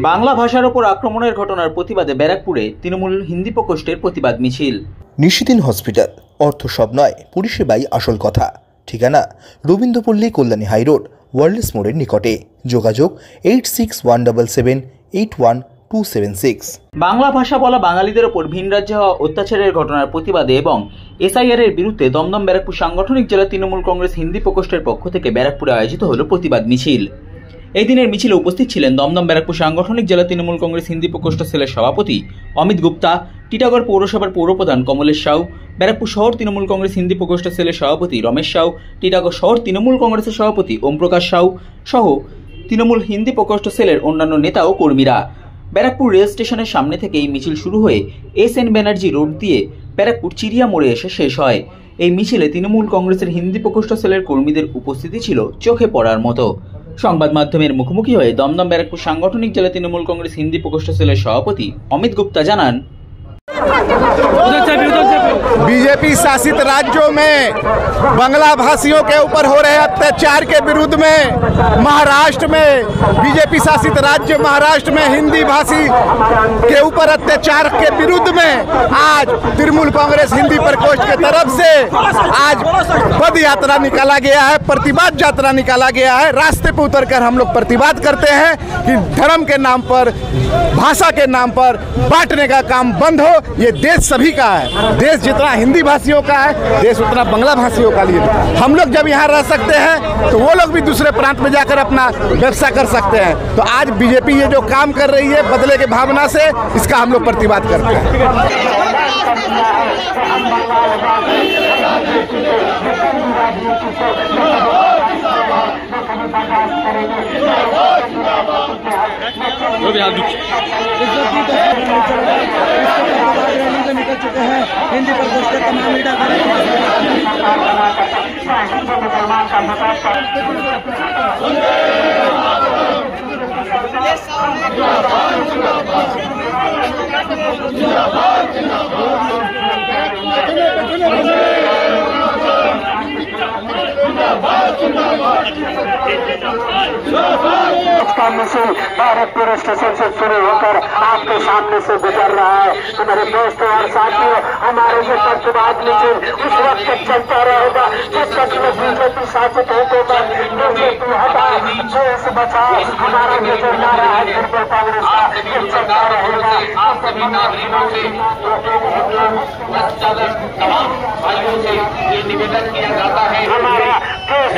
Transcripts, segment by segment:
বাংলা ভাষার ওপর আক্রমণের ঘটনার প্রতিবাদে ব্যারাকপুরে তৃণমূল হিন্দি প্রকোষ্ঠের প্রতিবাদ মিছিল। নিশিদিন হসপিটাল, অর্থ সব নয়, পরিষেবাই আসল কথা। ঠিকানা রবীন্দ্রপল্লী, কল্যাণী হাইরোড, ওয়ার্ল্ডস মোড়ের নিকটে। যোগাযোগ 8617781276। বাংলা ভাষা বলা বাঙালিদের ওপর ভিন রাজ্যে হওয়া অত্যাচারের ঘটনার প্রতিবাদে এবং এসআইআর এর বিরুদ্ধে দমদম ব্যারাকপুর সাংগঠনিক জেলা তৃণমূল কংগ্রেস হিন্দি প্রকোষ্ঠের পক্ষ থেকে ব্যারাকপুরে আয়োজিত হল প্রতিবাদ মিছিল। এই দিনের মিছিলে উপস্থিত ছিলেন দমদম ব্যারাকপুর সাংগঠনিক জেলা তৃণমূল কংগ্রেস হিন্দি প্রকোষ্ঠ সেলের সভাপতি অমিত গুপ্তা, টিটাগড় পৌরসভার পৌরপ্রধান কমলেশ সাউ, ব্যারাকপুর শহর তৃণমূল কংগ্রেস হিন্দি প্রকোষ্ঠ সেলের সভাপতি রমেশ সাউ, টিটাগড় শহর তৃণমূল কংগ্রেসের সভাপতি ওম প্রকাশ সাউ সহ তৃণমূল হিন্দি প্রকোষ্ঠ সেলের অন্যান্য নেতা ও কর্মীরা। ব্যারাকপুর রেল স্টেশনের সামনে থেকে এই মিছিল শুরু হয়ে এস.এন. ব্যানার্জি রোড দিয়ে ব্যারাকপুর চিড়িয়া মোড়ে এসে শেষ হয়। এই মিছিলে তৃণমূল কংগ্রেসের হিন্দি প্রকোষ্ঠ সেলের কর্মীদের উপস্থিতি ছিল চোখে পড়ার মতো। সংবাদ মাধ্যমের মুখোমুখি হয়ে দমদম ব্যারাকপুর সাংগঠনিক জেলা তৃণমূল কংগ্রেস হিন্দি প্রকোষ্ঠ সেলের সভাপতি অমিত গুপ্তা জানান, बीजेपी शासित राज्यों में बांग्ला भाषियों के ऊपर हो रहे अत्याचार के विरुद्ध में महाराष्ट्र में बीजेपी शासित राज्य महाराष्ट्र में हिंदी भाषी के ऊपर अत्याचार के विरुद्ध में आज तृणमूल कांग्रेस हिंदी प्रकोष्ठ की तरफ से आज पद यात्रा निकाला गया है, प्रतिवाद यात्रा निकाला गया है। रास्ते पर उतरकर हम लोग प्रतिवाद करते हैं कि धर्म के नाम पर, भाषा के नाम पर बांटने का काम बंद हो। ये देश सभी का है, देश जितना हिंदी भाषियों का है, देश उतना बांग्ला भाषियों का लिए। हम लोग जब यहाँ रह सकते हैं तो वो लोग भी दूसरे प्रांत में जाकर अपना व्यवसाय कर सकते हैं। तो आज बीजेपी ये जो काम कर रही है बदले के भावना से, इसका हम लोग प्रतिवाद करते हैं। निकल चुके हैं हिंदी प्रकोष्ठ के तमाम लीडर। का मिशन बैरकपुर स्टेशन से शुरू होकर आपके सामने से गुजर रहा है। हमारे दोस्तों और साथियों, हमारे ये प्रतिवाद मिशन उस वक्त तक चलता रहेगा जब तक बीजेपी शासित होगा। बीजेपी हटाओ, देश बचाओ, हमारा ये जो नारा है तृणमूल कांग्रेस का, ये चलता रहेगा। सभी नागरिकों से तमाम भाइयों से ये निवेदन किया जाता है, हमारा देश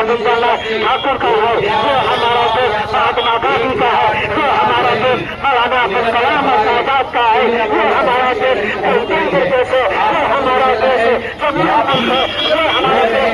विद्यालय ठाकुर का है, जो हमारा देश महात्मा गांधी का है, जो हमारा देश मौलाना अब्दुल कलाम आजाद का है, जो हमारा देश देश है, जो हमारा देश जो हमारा देश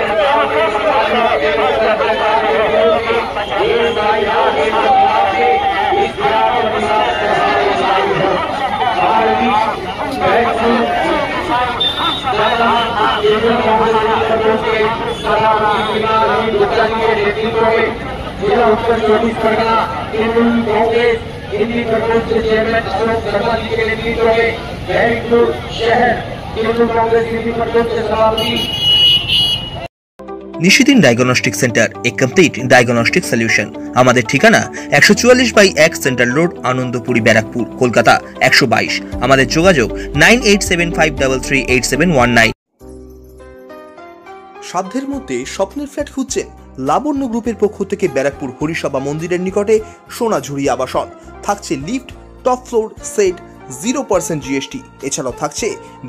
जिला उत्तर 24 परगना तृणमूल कांग्रेस हिंदी प्रकोष्ठ के चेयरमैन अशोक शर्मा जी के नेतृत्व में बैरकपुर शहर तृणमूल कांग्रेस हिंदी प्रकोष्ठ के सभापति। নিশিদিন ডায়াগনস্টিক সেন্টার, এ কমপ্লিট ডায়াগনস্টিক সলিউশন। আমাদের ঠিকানা 144/1 সেন্ট্রাল রোড, আনন্দপুরি, ব্যারাকপুর, কলকাতা 122। আমাদের যোগাযোগ 9875338719। সাধ্যের মধ্যে স্বপ্নের ফ্ল্যাট খুঁজছেন? লাবণ্য গ্রুপের পক্ষ থেকে ব্যারাকপুর হরিসভা মন্দিরের নিকটে সোনাঝুরি আবাসন। থাকছে lift, top floor set, 0% GST. এছাড়াও থাকছে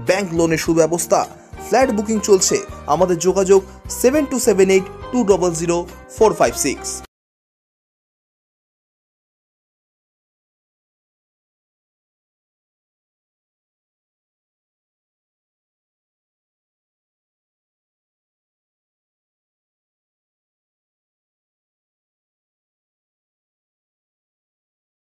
ব্যাংক লোনের সুব্যবস্থা। ফ্ল্যাট বুকিং চলছে। আমাদের যোগাযোগ 7278200456।